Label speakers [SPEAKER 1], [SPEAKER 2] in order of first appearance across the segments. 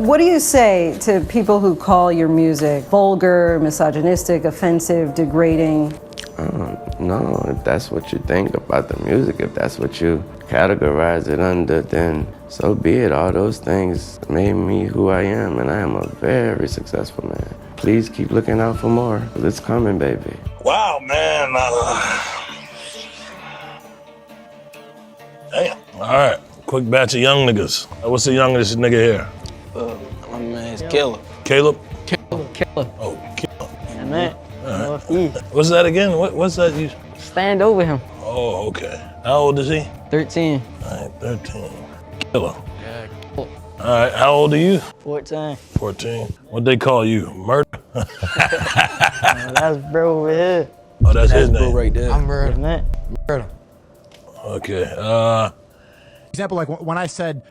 [SPEAKER 1] What do you say to people who call your music vulgar, misogynistic, offensive, degrading?
[SPEAKER 2] No, if that's what you think about the music, if that's what you categorize it under, then so be it. All those things made me who I am, and I am a very successful man. Please keep looking out for more. It's coming, baby.
[SPEAKER 3] Wow, man. Damn. All right, quick batch of young niggas. What's the youngest nigga here?
[SPEAKER 4] My man's Caleb.
[SPEAKER 3] Caleb?
[SPEAKER 4] Caleb.
[SPEAKER 3] Oh, Caleb.
[SPEAKER 4] Yeah, man.
[SPEAKER 3] All right. What's that again? What's that? You...
[SPEAKER 4] Stand over him.
[SPEAKER 3] Oh, okay. How old is he?
[SPEAKER 4] 13.
[SPEAKER 3] All right, 13. Killer.
[SPEAKER 4] Yeah.
[SPEAKER 3] All right, how old are you?
[SPEAKER 4] 14.
[SPEAKER 3] 14. What'd they call you? Murder?
[SPEAKER 4] That's bro over here.
[SPEAKER 3] Oh, that's his name.
[SPEAKER 4] Bro right there. I'm Murder. Man. Murder.
[SPEAKER 3] Okay.
[SPEAKER 5] Example, like when I said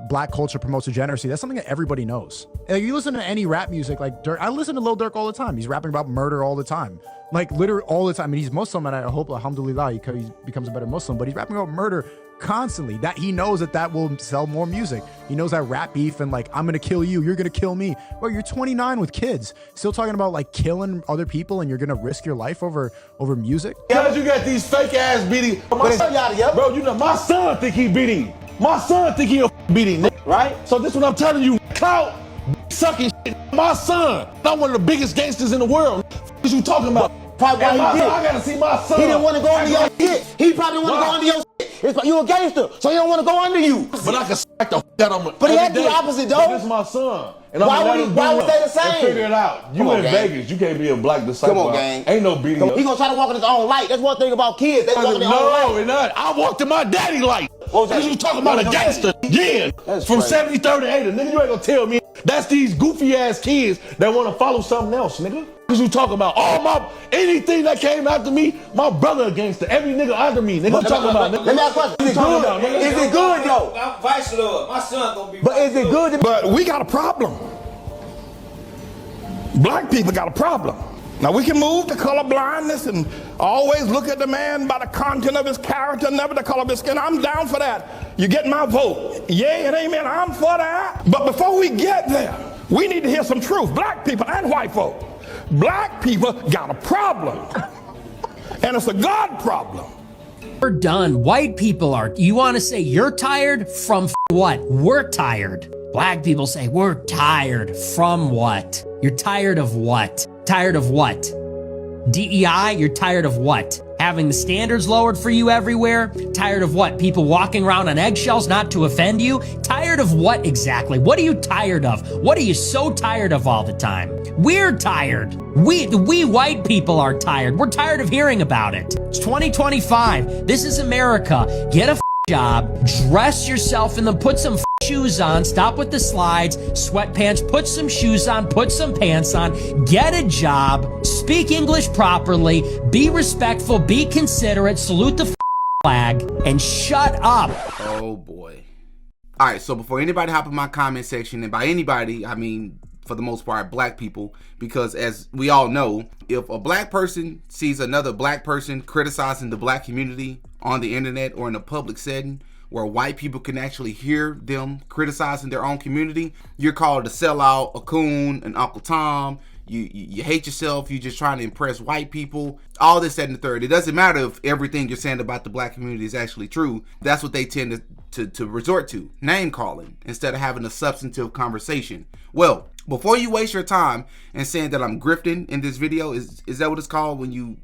[SPEAKER 5] black culture promotes degeneracy, that's something that everybody knows. Like, you listen to any rap music, like Durk, I listen to Lil Durk all the time. He's rapping about murder all the time. Like literally all the time. I mean, he's Muslim, and I hope, alhamdulillah, he becomes a better Muslim, but he's rapping about murder constantly. That he knows that will sell more music. He knows that rap beef and like, I'm gonna kill you, you're gonna kill me. Bro, you're 29 with kids, still talking about like killing other people, and you're gonna risk your life over music?
[SPEAKER 6] Because you got these fake ass beating. My son, bro, you know my son think he beating. My son think he a beating, right? So this is what I'm telling you, clout, sucking shit. My son, not one of the biggest gangsters in the world. What you talking about? Probably why he did. I gotta see my son. He didn't want to go under your shit. He probably want to go under your shit. You a gangster, so he don't want to go under you. But I can smack the out of him. But he had to do the opposite, though. This is my son. And why would they the same? Figure it out. You in Vegas, you can't be a black disciple. Come on, gang. Ain't no beating. He gonna try to walk in his own light. That's one thing about kids. They walk in their own light. No, we're not. I walked in my daddy light. What was that? You talking about a gangster? Yeah. From 70, 38. Nigga, you ain't gonna tell me. That's these goofy ass kids that want to follow something else, nigga. What you talking about? Anything that came after me, my brother a gangster. Every nigga under me, nigga. I'm talking about, nigga. Let me ask a question. Is it good? Is it good though? I'm vice lord. My son gonna be. But is it good? But we got a problem. Black people got a problem. Now we can move to color blindness and always look at the man by the content of his character, never the color of his skin. I'm down for that. You get my vote. Yay and amen. I'm for that. But before we get there, we need to hear some truth. Black people and white folk. Black people got a problem. And it's a God problem.
[SPEAKER 7] We're done. White people are. You want to say you're tired? From what? We're tired. Black people say we're tired. From what? You're tired of what? Tired of what? DEI, you're tired of what? Having the standards lowered for you everywhere? Tired of what? People walking around on eggshells not to offend you? Tired of what exactly? What are you tired of? What are you so tired of all the time? We're tired. We white people are tired. We're tired of hearing about it. It's 2025. This is America. Get a job, dress yourself in them, put some shoes on, stop with the slides, sweatpants, put some shoes on, put some pants on, get a job, speak English properly, be respectful, be considerate, salute the flag, and shut up.
[SPEAKER 8] Oh boy. All right, so before anybody hop in my comment section, and by anybody, I mean, for the most part, black people, because as we all know, if a black person sees another black person criticizing the black community on the internet or in a public setting where white people can actually hear them criticizing their own community, you're called a sellout, a coon, an Uncle Tom. You hate yourself. You're just trying to impress white people. All this, that, and the third. It doesn't matter if everything you're saying about the black community is actually true. That's what they tend to resort to, name calling, instead of having a substantive conversation. Well, before you waste your time and saying that I'm grifting in this video, is that what it's called when you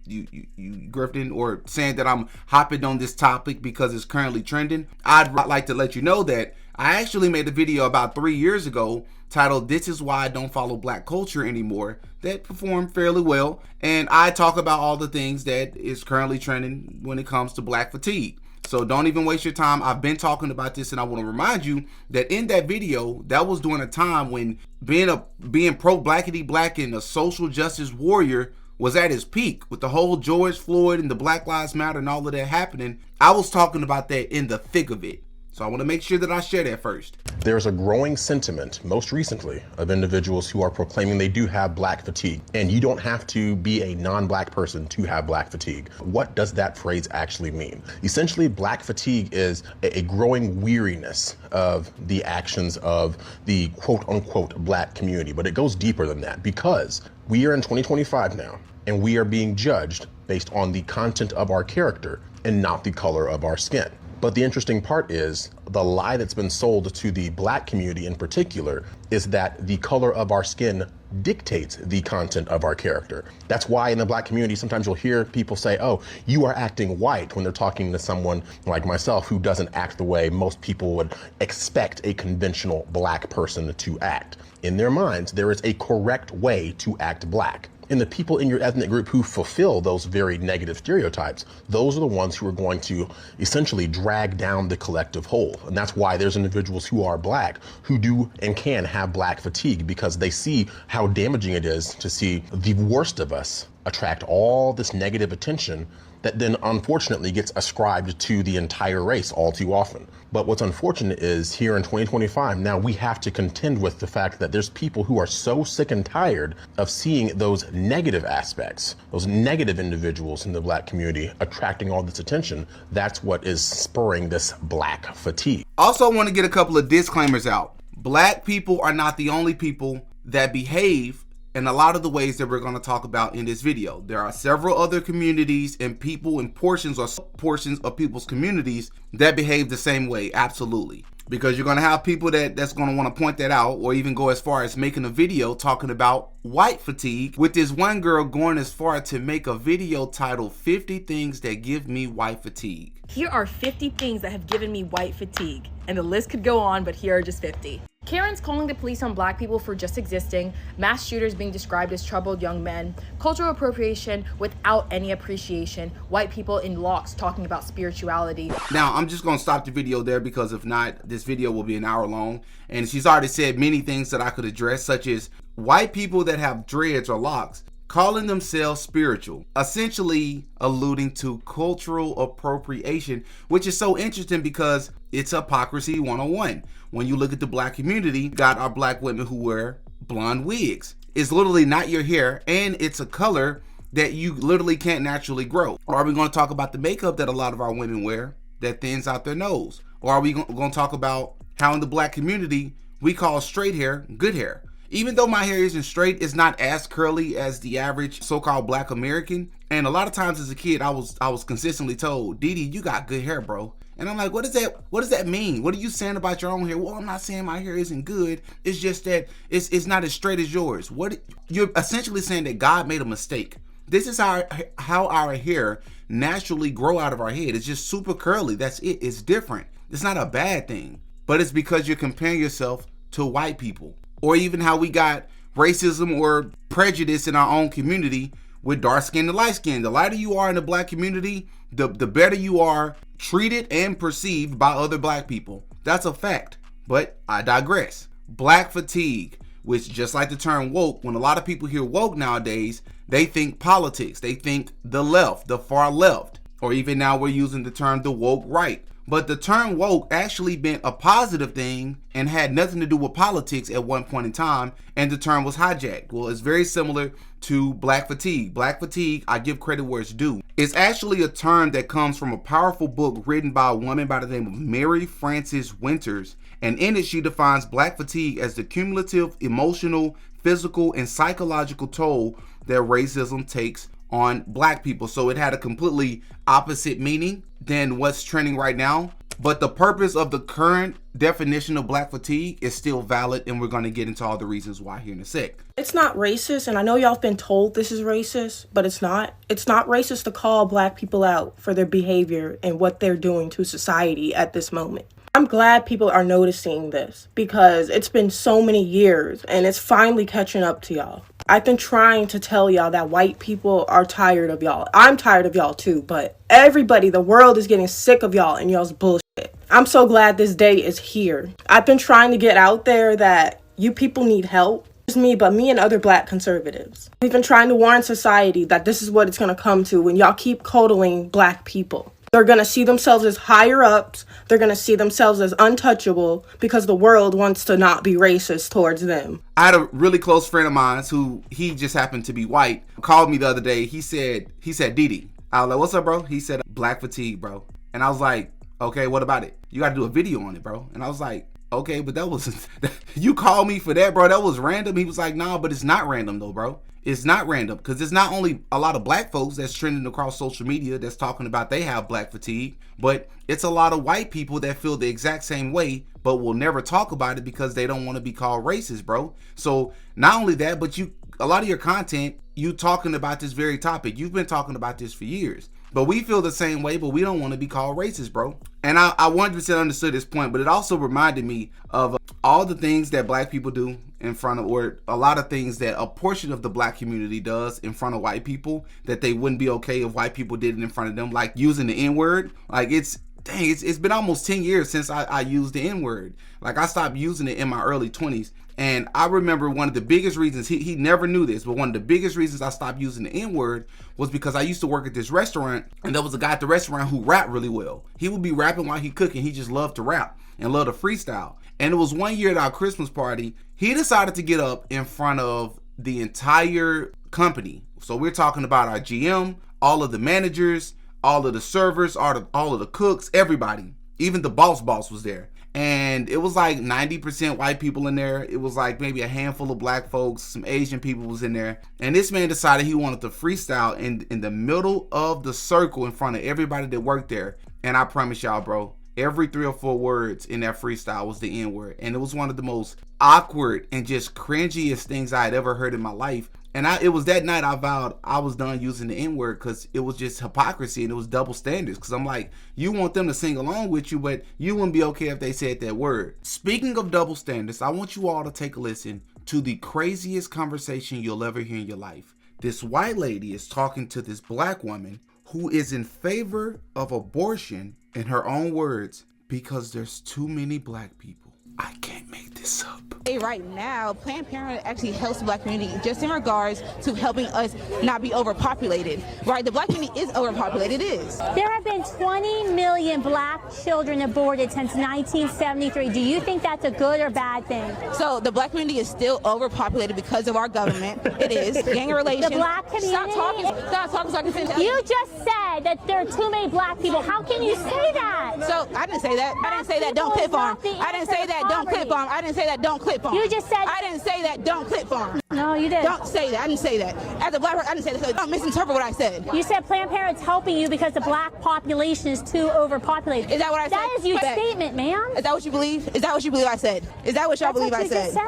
[SPEAKER 8] grifting, or saying that I'm hopping on this topic because it's currently trending? I'd like to let you know that I actually made a video about 3 years ago titled "This is Why I Don't Follow Black Culture Anymore" that performed fairly well, and I talk about all the things that is currently trending when it comes to black fatigue. So don't even waste your time. I've been talking about this, and I want to remind you that in that video, that was during a time when being pro-blackity black and a social justice warrior was at its peak, with the whole George Floyd and the Black Lives Matter and all of that happening. I was talking about that in the thick of it. So I want to make sure that I share that first.
[SPEAKER 9] There's a growing sentiment, most recently, of individuals who are proclaiming they do have black fatigue. And you don't have to be a non-black person to have black fatigue. What does that phrase actually mean? Essentially, black fatigue is a growing weariness of the actions of the quote-unquote black community. But it goes deeper than that, because we are in 2025 now, and we are being judged based on the content of our character and not the color of our skin. But the interesting part is the lie that's been sold to the black community in particular is that the color of our skin dictates the content of our character. That's why in the black community, sometimes you'll hear people say, oh, you are acting white, when they're talking to someone like myself who doesn't act the way most people would expect a conventional black person to act. In their minds, there is a correct way to act black. And the people in your ethnic group who fulfill those very negative stereotypes, those are the ones who are going to essentially drag down the collective whole. And that's why there's individuals who are black who do and can have black fatigue, because they see how damaging it is to see the worst of us attract all this negative attention that then unfortunately gets ascribed to the entire race all too often. But what's unfortunate is here in 2025, now we have to contend with the fact that there's people who are so sick and tired of seeing those negative aspects, those negative individuals in the black community attracting all this attention. That's what is spurring this black fatigue.
[SPEAKER 8] Also, I want to get a couple of disclaimers out. Black people are not the only people that behave in a lot of the ways that we're going to talk about in this video. There are several other communities and people and portions of people's communities that behave the same way. Absolutely. Because you're going to have people that's going to want to point that out, or even go as far as making a video talking about white fatigue, with this one girl going as far to make a video titled 50 Things That Give Me White Fatigue.
[SPEAKER 10] Here are 50 things that have given me white fatigue. And the list could go on, but here are just 50. Karen's calling the police on black people for just existing, mass shooters being described as troubled young men, cultural appropriation without any appreciation, white people in locks talking about spirituality.
[SPEAKER 8] Now, I'm just going to stop the video there, because if not, this video will be an hour long. And she's already said many things that I could address, such as white people that have dreads or locks calling themselves spiritual, essentially alluding to cultural appropriation, which is so interesting because it's hypocrisy 101. When you look at the black community, you got our black women who wear blonde wigs. It's literally not your hair, and it's a color that you literally can't naturally grow. Or are we going to talk about the makeup that a lot of our women wear that thins out their nose? Or are we going to talk about how in the black community we call straight hair good hair? Even though my hair isn't straight, it's not as curly as the average so-called black American. And a lot of times as a kid, I was consistently told, Didi, you got good hair, bro. And I'm like, what does that mean? What are you saying about your own hair? Well, I'm not saying my hair isn't good. It's just that it's not as straight as yours. What you're essentially saying that God made a mistake. This is how our hair naturally grow out of our head. It's just super curly. That's it. It's different. It's not a bad thing, but it's because you're comparing yourself to white people. Or even how we got racism or prejudice in our own community with dark skin and light skin. The lighter you are in the black community, the better you are treated and perceived by other black people. That's a fact, but I digress. Black fatigue, which just like the term woke, when a lot of people hear woke nowadays, they think politics, they think the left, the far left, or even now we're using the term the woke right. But the term woke actually meant a positive thing and had nothing to do with politics at one point in time, and the term was hijacked. Well, it's very similar to black fatigue. Black fatigue, I give credit where it's due. It's actually a term that comes from a powerful book written by a woman by the name of Mary Frances Winters, and in it she defines black fatigue as the cumulative emotional, physical, and psychological toll that racism takes on black people. So it had a completely opposite meaning than what's trending right now. But the purpose of the current definition of black fatigue is still valid, and we're going to get into all the reasons why here in a sec.
[SPEAKER 11] It's not racist, and I know y'all have been told this is racist, but it's not. It's not racist to call black people out for their behavior and what they're doing to society at this moment. I'm glad people are noticing this because it's been so many years and it's finally catching up to y'all. I've been trying to tell y'all that white people are tired of y'all. I'm tired of y'all too, but everybody, the world is getting sick of y'all and y'all's bullshit. I'm so glad this day is here. I've been trying to get out there that you people need help. It's me, but me and other black conservatives. We've been trying to warn society that this is what it's going to come to when y'all keep coddling black people. They're going to see themselves as higher ups. They're going to see themselves as untouchable because the world wants to not be racist towards them.
[SPEAKER 8] I had a really close friend of mine who he just happened to be white. Called me the other day. He said, Didi. I was like, what's up, bro? He said, black fatigue, bro. And I was like, okay, what about it? You got to do a video on it, bro. And I was like, okay, but that was, you called me for that, bro. That was random. He was like, nah, but it's not random though, bro. It's not random because it's not only a lot of black folks that's trending across social media that's talking about they have black fatigue, but it's a lot of white people that feel the exact same way, but will never talk about it because they don't want to be called racist, bro. So not only that, but a lot of your content, you talking about this very topic. You've been talking about this for years, but we feel the same way, but we don't want to be called racist, bro. And I 100% understood this point, but it also reminded me of all the things that black people do in front of, or a lot of things that a portion of the black community does in front of white people that they wouldn't be okay if white people did it in front of them, like using the N-word. Like it's been almost 10 years since I used the N-word. Like I stopped using it in my early 20s. And I remember one of the biggest reasons, he never knew this, but one of the biggest reasons I stopped using the N-word was because I used to work at this restaurant, and there was a guy at the restaurant who rapped really well. He would be rapping while he cooking. He just loved to rap and loved to freestyle. And it was one year at our Christmas party, he decided to get up in front of the entire company. So we're talking about our GM, all of the managers, all of the servers, all of the cooks, everybody. Even the boss was there. And it was like 90% white people in there. It was like maybe a handful of black folks, some Asian people was in there. And this man decided he wanted to freestyle in the middle of the circle in front of everybody that worked there. And I promise y'all, bro, every 3 or 4 words in that freestyle was the N-word. And it was one of the most awkward and just cringiest things I had ever heard in my life. And it was that night I vowed I was done using the N-word because it was just hypocrisy and it was double standards. Because I'm like, you want them to sing along with you, but you wouldn't be okay if they said that word. Speaking of double standards, I want you all to take a listen to the craziest conversation you'll ever hear in your life. This white lady is talking to this black woman who is in favor of abortion, in her own words, because there's too many black people. I can't make this up.
[SPEAKER 12] Right now, Planned Parenthood actually helps the black community just in regards to helping us not be overpopulated. Right? The black community is overpopulated. It is.
[SPEAKER 13] There have been 20 million black children aborted since 1973. Do you think that's a good or bad thing?
[SPEAKER 12] So the black community is still overpopulated because of our government. It is. Gang relations.
[SPEAKER 13] The black community.
[SPEAKER 12] Stop talking so I can finish.
[SPEAKER 13] You just said that there are too many black people. How can you say that?
[SPEAKER 12] So I didn't say that. I didn't say that. Don't clip on. I didn't say that. Don't clip on. I didn't say that. Don't clip on.
[SPEAKER 13] You just said.
[SPEAKER 12] I didn't say that. Don't clip on.
[SPEAKER 13] No, you didn't.
[SPEAKER 12] Don't say that. I didn't say that. As a black person, I didn't say that. So don't misinterpret what I said.
[SPEAKER 13] You said Planned Parenthood's helping you because the black population is too overpopulated.
[SPEAKER 12] Is that what I said?
[SPEAKER 13] That is your statement, ma'am.
[SPEAKER 12] Is that what you believe? Is that what you believe I said? Is that what y'all believe I said? Is that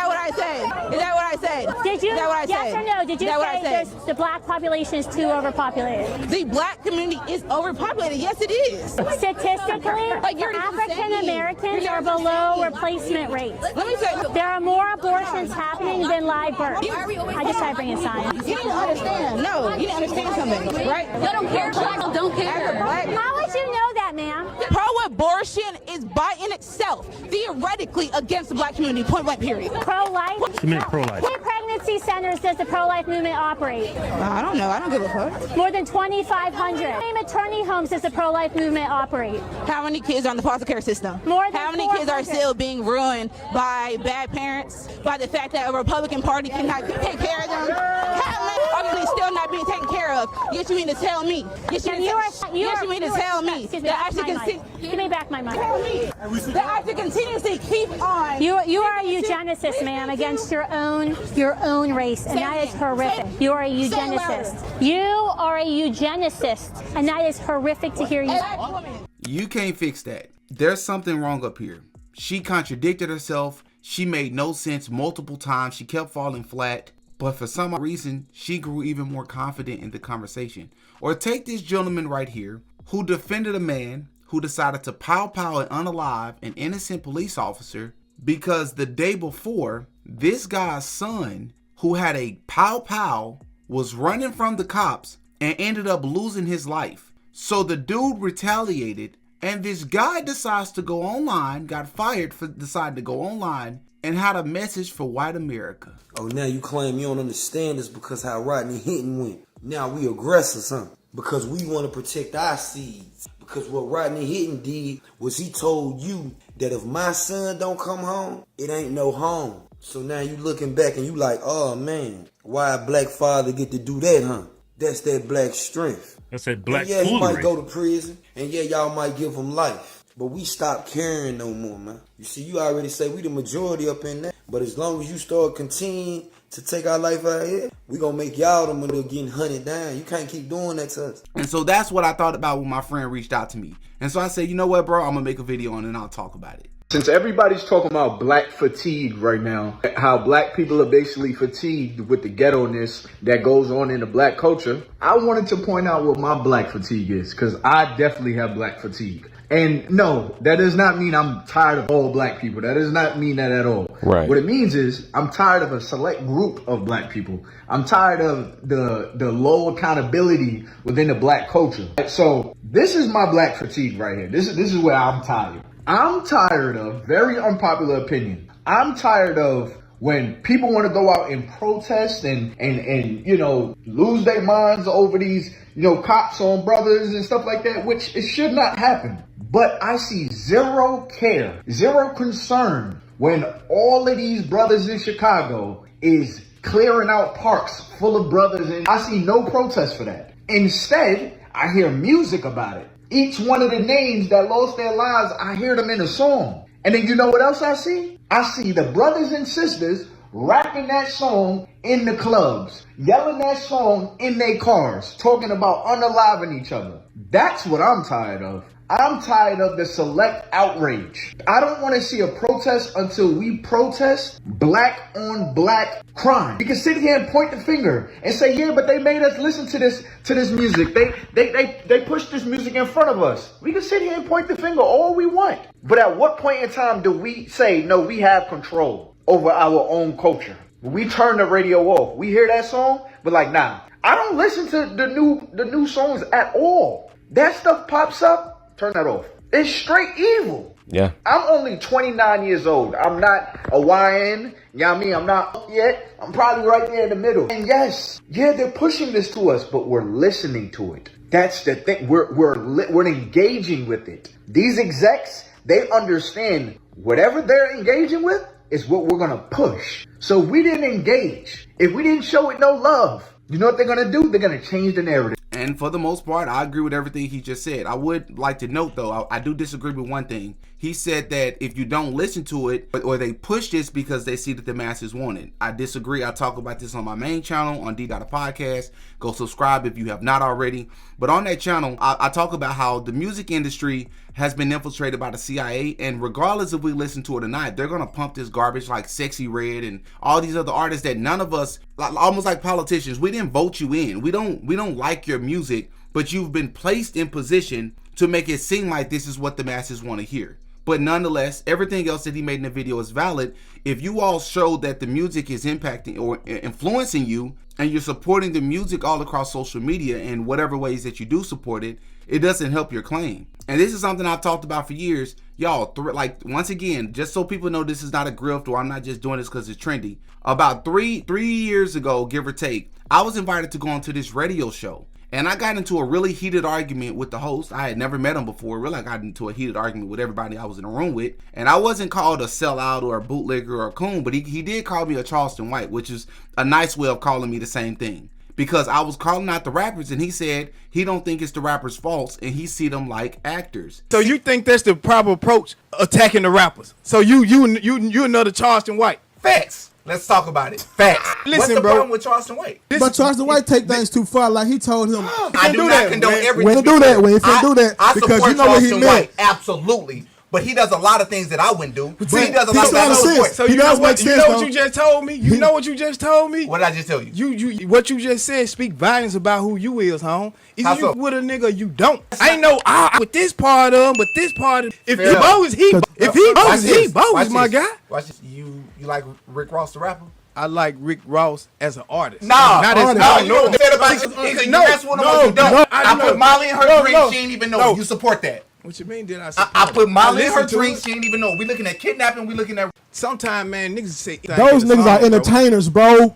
[SPEAKER 12] what I said? Is that what I said?
[SPEAKER 13] Did you?
[SPEAKER 12] Is that what I
[SPEAKER 13] yes
[SPEAKER 12] said?
[SPEAKER 13] or no? Did you say the black population is too overpopulated?
[SPEAKER 12] The black community is overpopulated. Yes, it is.
[SPEAKER 13] Statistically, African Americans are below replacement rates.
[SPEAKER 12] Let me say,
[SPEAKER 13] there are more abortions happening than live births. I just tried to bring in science.
[SPEAKER 12] You need to understand. No, you need to understand something, right? They don't care. Black don't care.
[SPEAKER 13] How would you know that, ma'am?
[SPEAKER 12] Pro-abortion is by in itself theoretically against the black community. Point blank. Period.
[SPEAKER 13] Pro-life.
[SPEAKER 3] She meant pro-life.
[SPEAKER 13] How many pregnancy centers does the pro-life movement operate?
[SPEAKER 12] I don't know. I don't give a fuck.
[SPEAKER 13] More than 2,500. How many maternity homes does the pro-life movement operate?
[SPEAKER 12] How many kids are on the foster care system?
[SPEAKER 13] More than
[SPEAKER 12] How many 400. Kids are still being ruined by bad parents, by the fact that a Republican Party cannot take care of them? How many are still not being taken care of? Yes, you mean to tell me? Yes, you mean to tell me that I should continue?
[SPEAKER 13] Give me back my money.
[SPEAKER 12] That I should continuously keep on.
[SPEAKER 13] You are a eugenicist, ma'am, against your own race, and that is horrific. You are a eugenicist. You are a eugenicist, and that is horrific to hear you.
[SPEAKER 8] You can't fix that. There's something wrong up here. She contradicted herself. She made no sense multiple times. She kept falling flat. But for some reason, she grew even more confident in the conversation. Or take this gentleman right here who defended a man who decided to pow and unalive an innocent police officer because the day before, this guy's son who had a pow was running from the cops and ended up losing his life. So the dude retaliated, and this guy decides to go online, got fired for deciding to go online and had a message for white America.
[SPEAKER 14] Oh, now you claim you don't understand this because how Rodney Hinton went. Now we aggressors, huh? because we want to protect our seeds. Because what Rodney Hitton did was he told you that if my son don't come home, it ain't no home. So now you looking back and you like, oh man, why a black father get to do that, huh? That's that black strength.
[SPEAKER 15] That's that black
[SPEAKER 14] Yeah, he might
[SPEAKER 15] foolery.
[SPEAKER 14] go to prison, and yeah, y'all might give him life. But we stop caring no more, man. You see, you already say we the majority up in there. But as long as you start continuing to take our life out here, we gonna make y'all the one that getting hunted down. You can't keep doing that to us.
[SPEAKER 8] And so that's what I thought about when my friend reached out to me. And so I said, you know what, bro, I'm gonna make a video on it and I'll talk about it.
[SPEAKER 16] Since everybody's talking about black fatigue right now, how black people are basically fatigued with the ghetto-ness that goes on in the black culture, I wanted to point out what my black fatigue is, because I definitely have black fatigue. And no, that does not mean I'm tired of all black people. That does not mean that at all.
[SPEAKER 17] Right.
[SPEAKER 16] What it means is I'm tired of a select group of black people. I'm tired of the low accountability within the black culture. So this is my black fatigue right here. This is where I'm tired. I'm tired of, very unpopular opinion, I'm tired of when people want to go out and protest and you know, lose their minds over these, you know, cops on brothers and stuff like that, which it should not happen. But I see zero care, zero concern when all of these brothers in Chicago is clearing out parks full of brothers, and I see no protest for that. Instead, I hear music about it. Each one of the names that lost their lives, I hear them in a song. And then you know what else I see? I see the brothers and sisters rapping that song in the clubs, yelling that song in their cars, talking about unaliving each other. That's what I'm tired of. I'm tired of the select outrage. I don't want to see a protest until we protest black on black crime. You can sit here and point the finger and say, yeah, but they made us listen to this music. They pushed this music in front of us. We can sit here and point the finger all we want. But at what point in time do we say, no, we have control over our own culture? We turn the radio off. We hear that song, but like, nah, I don't listen to the new songs at all. That stuff pops up. Turn that off. It's straight evil.
[SPEAKER 17] Yeah.
[SPEAKER 16] I'm only 29 years old. I'm not a YN. You know what I mean? I'm not yet. I'm probably right there in the middle. And yes, yeah, they're pushing this to us, but we're listening to it. That's the thing. We're engaging with it. These execs, they understand whatever they're engaging with is what we're gonna push. So if we didn't engage, if we didn't show it no love, you know what they're gonna do? They're gonna change the narrative.
[SPEAKER 8] And for the most part, I agree with everything he just said. I would like to note, though, I do disagree with one thing. He said that if you don't listen to it, or they push this because they see that the masses want it. I disagree. I talk about this on my main channel, on D. Podcast. Go subscribe if you have not already. But on that channel, I talk about how the music industry has been infiltrated by the CIA, and regardless if we listen to it or not, they're gonna pump this garbage like Sexy Red and all these other artists that none of us, almost like politicians, we didn't vote you in. We don't like your music, but you've been placed in position to make it seem like this is what the masses want to hear. But nonetheless, everything else that he made in the video is valid. If you all show that the music is impacting or influencing you, and you're supporting the music all across social media in whatever ways that you do support it, it doesn't help your claim. And this is something I've talked about for years. Y'all, like, once again, just so people know this is not a grift or I'm not just doing this because it's trendy. About three years ago, give or take, I was invited to go onto this radio show. And I got into a really heated argument with the host. I had never met him before. Really, I got into a heated argument with everybody I was in a room with. And I wasn't called a sellout or a bootlegger or a coon, but he did call me a Charleston White, which is a nice way of calling me the same thing. Because I was calling out the rappers, and he said he don't think it's the rappers' faults, and he see them like actors.
[SPEAKER 18] So you think that's the proper approach, attacking the rappers? So you another Charleston White?
[SPEAKER 8] Facts. Let's talk about it. Facts.
[SPEAKER 18] Listen,
[SPEAKER 8] what's the
[SPEAKER 18] bro.
[SPEAKER 8] problem with Charleston White?
[SPEAKER 19] But Charleston White take things too far. Like he told him,
[SPEAKER 8] I do not condone everything.
[SPEAKER 19] We do that. We can't do that
[SPEAKER 8] I
[SPEAKER 19] because
[SPEAKER 8] support
[SPEAKER 19] you know what he
[SPEAKER 8] Charleston
[SPEAKER 19] meant.
[SPEAKER 8] White, absolutely. But he does a lot of things that I wouldn't do.
[SPEAKER 19] But
[SPEAKER 8] he does a
[SPEAKER 19] he
[SPEAKER 8] lot of
[SPEAKER 19] trying to
[SPEAKER 8] things.
[SPEAKER 19] sense.
[SPEAKER 18] So
[SPEAKER 19] He
[SPEAKER 18] you know
[SPEAKER 19] does
[SPEAKER 18] what?
[SPEAKER 19] make
[SPEAKER 18] You
[SPEAKER 19] sense,
[SPEAKER 18] know what
[SPEAKER 19] though.
[SPEAKER 18] you just told me? You know what you just told me?
[SPEAKER 8] What did I just tell you?
[SPEAKER 18] You what you just said speak volumes about who you is, home. Either
[SPEAKER 8] How
[SPEAKER 18] you
[SPEAKER 8] so?
[SPEAKER 18] with a nigga, you don't. I ain't know with this part of him, but this part of if
[SPEAKER 8] Fair
[SPEAKER 18] he
[SPEAKER 8] enough.
[SPEAKER 18] bows, he if he bows, he bows, my guy.
[SPEAKER 8] Watch this. You like Rick Ross the rapper?
[SPEAKER 18] I like Rick Ross as an artist.
[SPEAKER 8] Nah,
[SPEAKER 18] not as
[SPEAKER 8] you know what they said about you? That's what you don't. I put Molly in her drink. She ain't even know. You support that.
[SPEAKER 18] What you mean? Did I?
[SPEAKER 8] I put Molly in her
[SPEAKER 18] listen to
[SPEAKER 8] drink.
[SPEAKER 18] it.
[SPEAKER 8] She ain't even know. We looking at kidnapping. We looking at.
[SPEAKER 18] Sometimes, man, niggas say
[SPEAKER 19] Those niggas are entertainers, bro.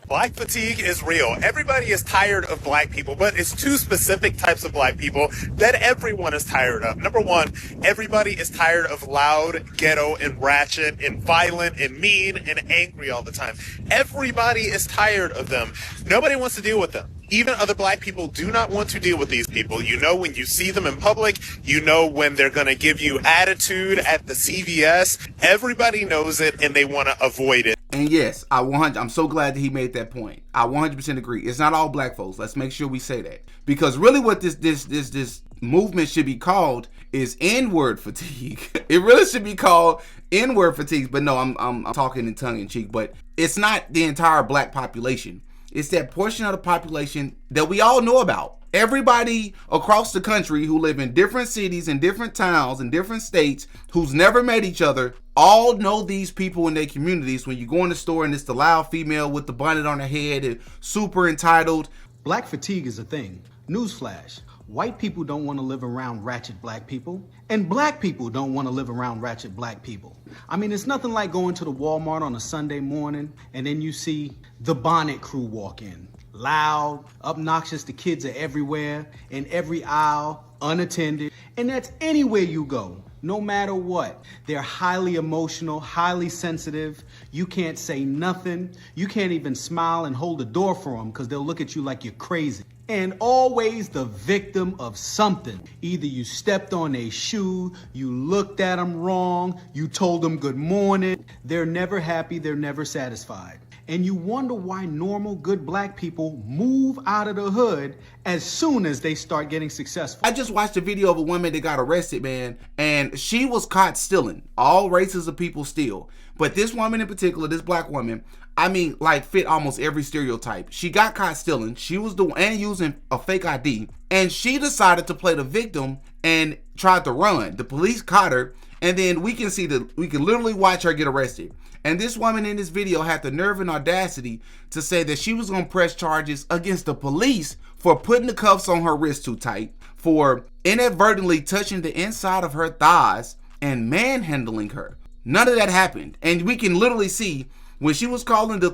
[SPEAKER 15] Black fatigue is real. Everybody is tired of black people, but it's two specific types of black people that everyone is tired of. Number one, everybody is tired of loud, ghetto, and ratchet, and violent, and mean, and angry all the time. Everybody is tired of them. Nobody wants to deal with them. Even other black people do not want to deal with these people. You know when you see them in public, you know when they're going to give you attitude at the CVS. Everybody knows it and they want to avoid it.
[SPEAKER 8] And yes, I'm so glad that he made that point. I 100% agree. It's not all black folks. Let's make sure we say that. Because really what this movement should be called is N-word fatigue. It really should be called N-word fatigue. But no, I'm talking in tongue in cheek. But it's not the entire black population. It's that portion of the population that we all know about. Everybody across the country who live in different cities and different towns and different states who's never met each other all know these people in their communities. When you go in the store and it's the loud female with the bonnet on her head and super entitled.
[SPEAKER 17] Black fatigue is a thing. Newsflash. White people don't want to live around ratchet black people, and black people don't want to live around ratchet black people. I mean, it's nothing like going to the Walmart on a Sunday morning and then you see the bonnet crew walk in. Loud, obnoxious, the kids are everywhere, in every aisle, unattended, and that's anywhere you go. No matter what. They're highly emotional, highly sensitive. You can't say nothing. You can't even smile and hold the door for them because they'll look at you like you're crazy. And always the victim of something. Either you stepped on a shoe, you looked at them wrong, you told them good morning. They're never happy, they're never satisfied. And you wonder why normal, good black people move out of the hood as soon as they start getting successful.
[SPEAKER 8] I just watched a video of a woman that got arrested, man, and she was caught stealing. All races of people steal. But this woman in particular, this black woman, I mean, like fit almost every stereotype. She got caught stealing. She was the one and using a fake ID. And she decided to play the victim and tried to run. The police caught her, and then we can literally watch her get arrested. And this woman in this video had the nerve and audacity to say that she was going to press charges against the police for putting the cuffs on her wrist too tight, for inadvertently touching the inside of her thighs and manhandling her. None of that happened. And we can literally see when she was calling the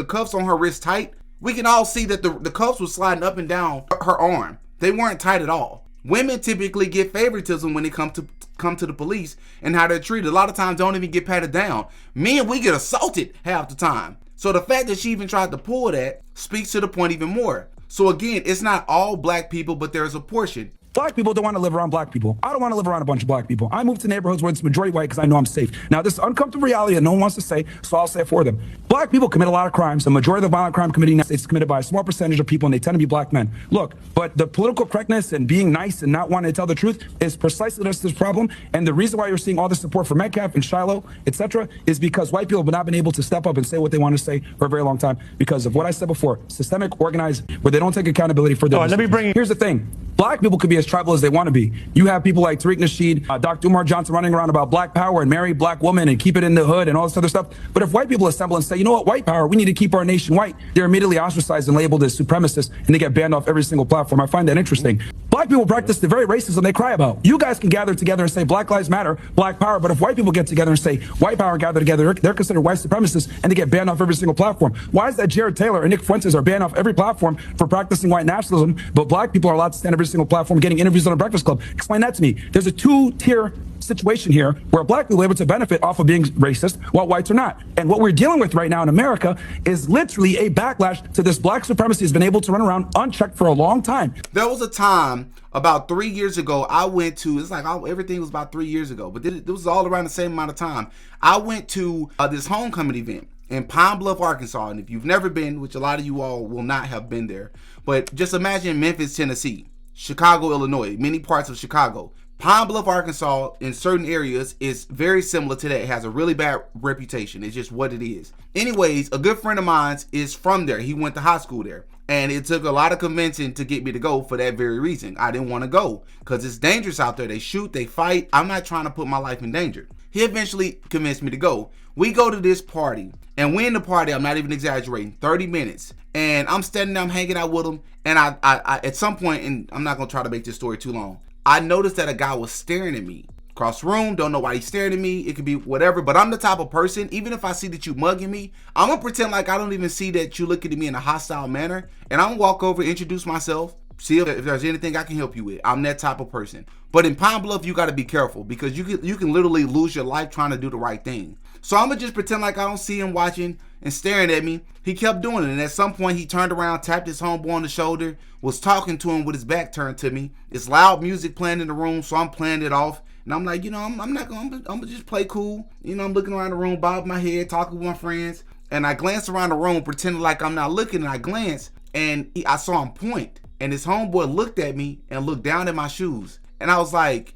[SPEAKER 8] cuffs on her wrist tight, we can all see that the cuffs were sliding up and down her arm. They weren't tight at all. Women typically get favoritism when they come to the police and how they're treated. A lot of times don't even get patted down. Men, we get assaulted half the time. So the fact that she even tried to pull that speaks to the point even more. So again, it's not all black people, but there's a portion.
[SPEAKER 20] Black people don't want to live around black people. I don't want to live around a bunch of black people. I move to neighborhoods where it's majority white because I know I'm safe. Now, this is uncomfortable reality that no one wants to say, so I'll say it for them. Black people commit a lot of crimes. The majority of the violent crime committed in the United States is committed by a small percentage of people, and they tend to be black men. Look, but the political correctness and being nice and not wanting to tell the truth is precisely this problem. And the reason why you're seeing all this support for Metcalf and Shiloh, etc., is because white people have not been able to step up and say what they want to say for a very long time because of what I said before, systemic, organized, where they don't take accountability for their decisions. Here's the thing. Black people could be as tribal as they want to be. You have people like Tariq Nasheed, Dr. Umar Johnson running around about black power and marry black women and keep it in the hood and all this other stuff. But if white people assemble and say, you know what, white power, we need to keep our nation white, they're immediately ostracized and labeled as supremacists and they get banned off every single platform. I find that interesting. Black people practice the very racism they cry about. You guys can gather together and say Black Lives Matter, black power, but if white people get together and say white power, gather together, they're considered white supremacists and they get banned off every single platform. Why is that Jared Taylor and Nick Fuentes are banned off every platform for practicing white nationalism, but black people are allowed to stand every single platform getting interviews on a Breakfast Club? Explain that to me. There's a two-tier situation here where black people are able to benefit off of being racist while whites are not. And what we're dealing with right now in America is literally a backlash to this black supremacy has been able to run around unchecked for a long time.
[SPEAKER 8] There was a time about 3 years ago I went to, it's like everything was about 3 years ago, but it was all around the same amount of time. I went to this homecoming event in Pine Bluff, Arkansas. And if you've never been, which a lot of you all will not have been there, but just imagine Memphis, Tennessee, Chicago, Illinois, many parts of Chicago. Pine Bluff, Arkansas, in certain areas is very similar to that. It has a really bad reputation. It's just what it is. Anyways, a good friend of mine is from there. He went to high school there. And it took a lot of convincing to get me to go for that very reason. I didn't want to go because it's dangerous out there. They shoot, they fight. I'm not trying to put my life in danger. He eventually convinced me to go. We go to this party, and we in the party, I'm not even exaggerating, 30 minutes. And I'm standing there, I'm hanging out with him. And I at some point, and I'm not going to try to make this story too long, I noticed that a guy was staring at me. across the room, don't know why he's staring at me. It could be whatever, but I'm the type of person, even if I see that you mugging me, I'm gonna pretend like I don't even see that you looking at me in a hostile manner, and I'm gonna walk over, introduce myself, see if there's anything I can help you with. I'm that type of person. But in Pine Bluff, you gotta be careful because you can literally lose your life trying to do the right thing. So I'm gonna just pretend like I don't see him watching and staring at me. He kept doing it, and at some point he turned around, tapped his homeboy on the shoulder, was talking to him with his back turned to me. It's loud music playing in the room, so I'm playing it off. And I'm like, I'm gonna just play cool. I'm looking around the room, bobbing my head, talking with my friends. And I glance around the room, pretending like I'm not looking, and I glance, and I saw him point. And his homeboy looked at me and looked down at my shoes. And I was like,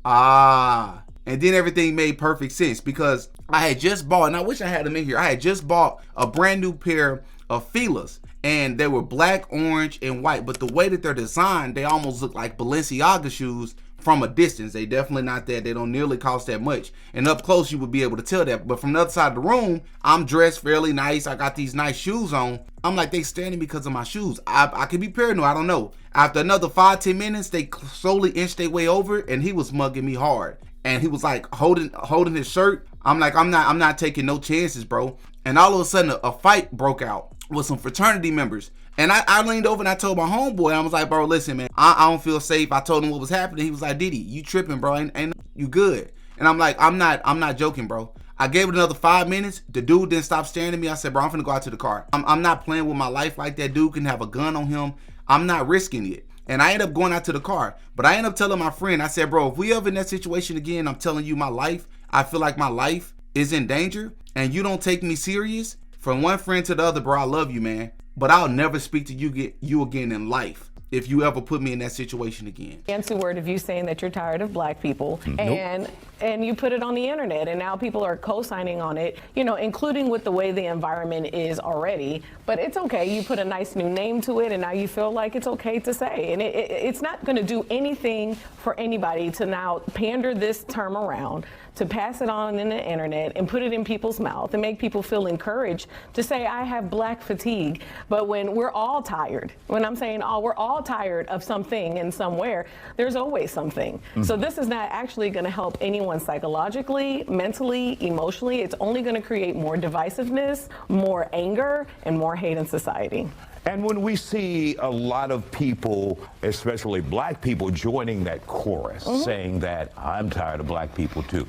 [SPEAKER 8] ah. And then everything made perfect sense because I had just bought, and I wish I had them in here, I had just bought a brand new pair of Fila's. And they were black, orange, and white. But the way that they're designed, they almost look like Balenciaga shoes from a distance. They definitely not that. They don't nearly cost that much. And up close, you would be able to tell that. But from the other side of the room, I'm dressed fairly nice. I got these nice shoes on. I'm like, they staring at me because of my shoes. I could be paranoid. I don't know. After another 5-10 minutes, they slowly inched their way over, and he was mugging me hard. And he was like holding his shirt. I'm like, I'm not taking no chances, bro. And all of a sudden, a fight broke out with some fraternity members. And I leaned over and I told my homeboy, I was like, bro, listen, man, I don't feel safe. I told him what was happening. He was like, Diddy, you tripping, bro. Ain't you good? And I'm like, I'm not joking, bro. I gave it another 5 minutes. The dude didn't stop staring at me. I said, bro, I'm finna go out to the car. I'm not playing with my life like that. Dude can have a gun on him. I'm not risking it. And I ended up going out to the car. But I ended up telling my friend, I said, bro, if we ever in that situation again, I'm telling you my life, I feel like my life is in danger and you don't take me serious, from one friend to the other, bro, I love you, man. But I'll never speak to you again in life if you ever put me in that situation again.
[SPEAKER 21] Fancy word of you saying that you're tired of black people, and you put it on the internet, and now people are co-signing on it, including with the way the environment is already. But it's okay. You put a nice new name to it, and now you feel like it's okay to say. And it's not going to do anything for anybody to now pander this term around, to pass it on in the internet and put it in people's mouth and make people feel encouraged to say, I have black fatigue. But when we're all tired, when I'm saying we're all tired of something and somewhere, there's always something. So this is not actually going to help anyone psychologically, mentally, emotionally. It's only going to create more divisiveness, more anger, and more hate in society.
[SPEAKER 22] And when we see a lot of people, especially black people, joining that chorus, saying that I'm tired of black people too,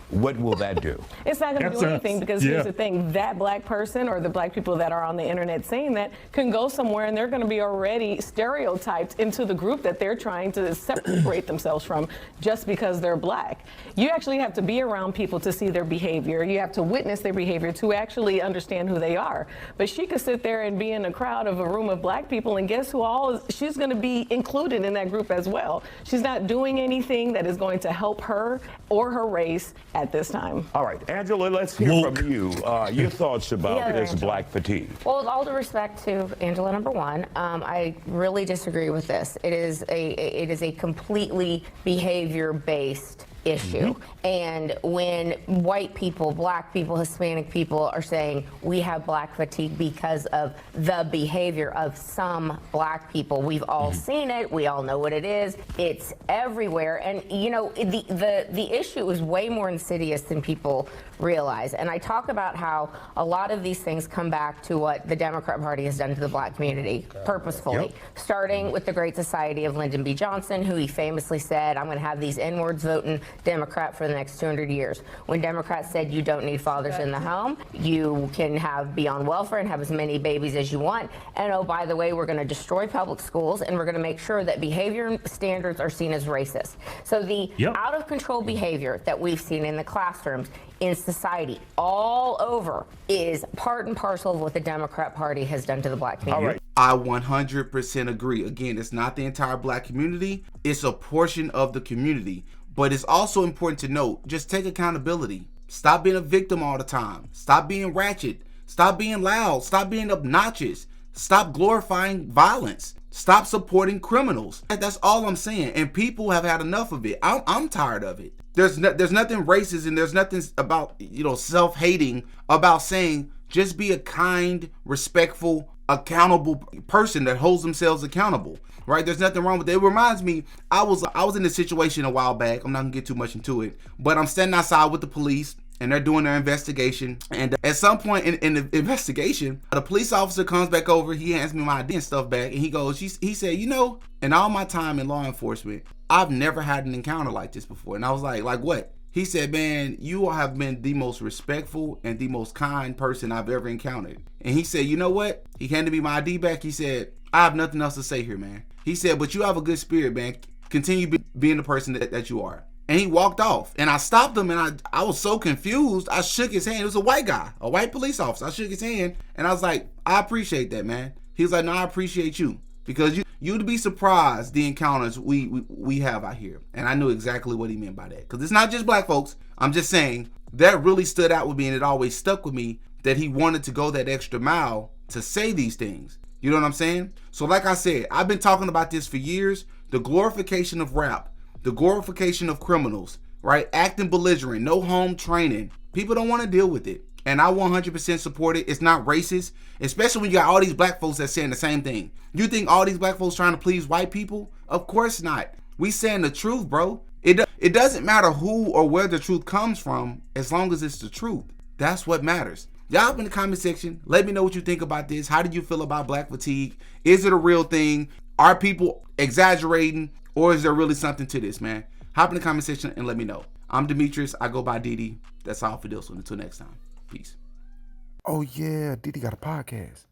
[SPEAKER 22] what will that do?
[SPEAKER 21] It's not going to do anything because here's the thing, that black person or the black people that are on the internet saying that can go somewhere and they're going to be already stereotyped into the group that they're trying to separate themselves from just because they're black. You actually have to be around people to see their behavior. You have to witness their behavior to actually understand who they are. But she could sit there and be in a crowd of a room of black people, and guess who she's going to be included in that group as well. She's not doing anything that is going to help her or her race at this time.
[SPEAKER 22] All right, Angela, let's hear from you. Your thoughts about this black fatigue.
[SPEAKER 23] Well, with all due respect to Angela, number one, I really disagree with this. It is a completely behavior-based issue. And when white people, black people, Hispanic people are saying we have black fatigue because of the behavior of some black people, we've all seen it, we all know what it is, it's everywhere. And the issue is way more insidious than people realize. And I talk about how a lot of these things come back to what the Democrat Party has done to the black community purposefully, starting with the Great Society of Lyndon B. Johnson, who he famously said, I'm going to have these N-words voting Democrat for the next 200 years. When Democrats said you don't need fathers in the home, you can be on welfare and have as many babies as you want. And oh, by the way, we're going to destroy public schools and we're going to make sure that behavior standards are seen as racist. So the out of control behavior that we've seen in the classrooms, in society, all over, is part and parcel of what the Democrat Party has done to the black community.
[SPEAKER 8] All right. I 100% agree. Again, it's not the entire black community. It's a portion of the community. But it's also important to note, just take accountability. Stop being a victim all the time. Stop being ratchet. Stop being loud. Stop being obnoxious. Stop glorifying violence. Stop supporting criminals. That's all I'm saying. And people have had enough of it. I'm tired of it. There's nothing racist and there's nothing about self-hating about saying just be a kind, respectful accountable person that holds themselves accountable, right? There's nothing wrong with it. It reminds me, I was in a situation a while back. I'm not gonna get too much into it, but I'm standing outside with the police and they're doing their investigation. And at some point in the investigation, the police officer comes back over. He hands me my ID and stuff back, and he goes, he said, you know, in all my time in law enforcement, I've never had an encounter like this before. And I was like what? He said, man, you have been the most respectful and the most kind person I've ever encountered. And he said, you know what? He handed me my ID back. He said, I have nothing else to say here, man. He said, but you have a good spirit, man. Continue being the person that you are. And he walked off. And I stopped him, and I was so confused. I shook his hand. It was a white guy, a white police officer. I shook his hand, and I was like, I appreciate that, man. He was like, no, I appreciate you. Because you'd be surprised the encounters we have out here. And I knew exactly what he meant by that. Because it's not just black folks. I'm just saying that really stood out with me, and it always stuck with me that he wanted to go that extra mile to say these things. You know what I'm saying? So like I said, I've been talking about this for years. The glorification of rap, the glorification of criminals, right? Acting belligerent, no home training. People don't want to deal with it. And I 100% support it. It's not racist, especially when you got all these black folks that's saying the same thing. You think all these black folks trying to please white people? Of course not. We saying the truth, bro. It doesn't matter who or where the truth comes from, as long as it's the truth. That's what matters. Y'all in the comment section, let me know what you think about this. How do you feel about black fatigue? Is it a real thing? Are people exaggerating? Or is there really something to this, man? Hop in the comment section and let me know. I'm Demetrius. I go by Didi. That's all for this one. Until next time. Peace.
[SPEAKER 6] Oh, yeah. Didi got a podcast.